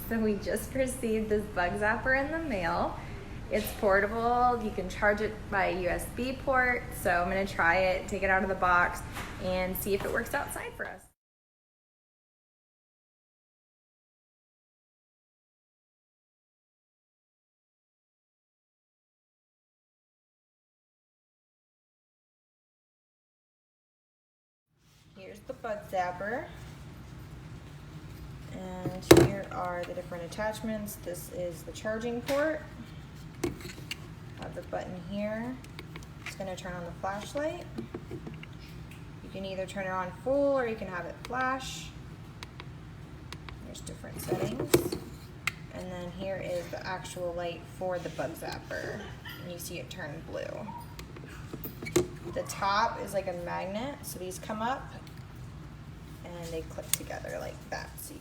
So we just received this bug zapper in the mail. It's portable. You can charge it by USB port. So I'm gonna try it, take it out of the box, and see if it works outside for us. Here's the bug zapper. And here are the different attachments. This is the charging port. Have the button here. It's going to turn on the flashlight. You can either turn it on full or you can have it flash. There's different settings. And then here is the actual light for the bug zapper. And you see it turn blue. The top is like a magnet, so these come up and they click together like that, so you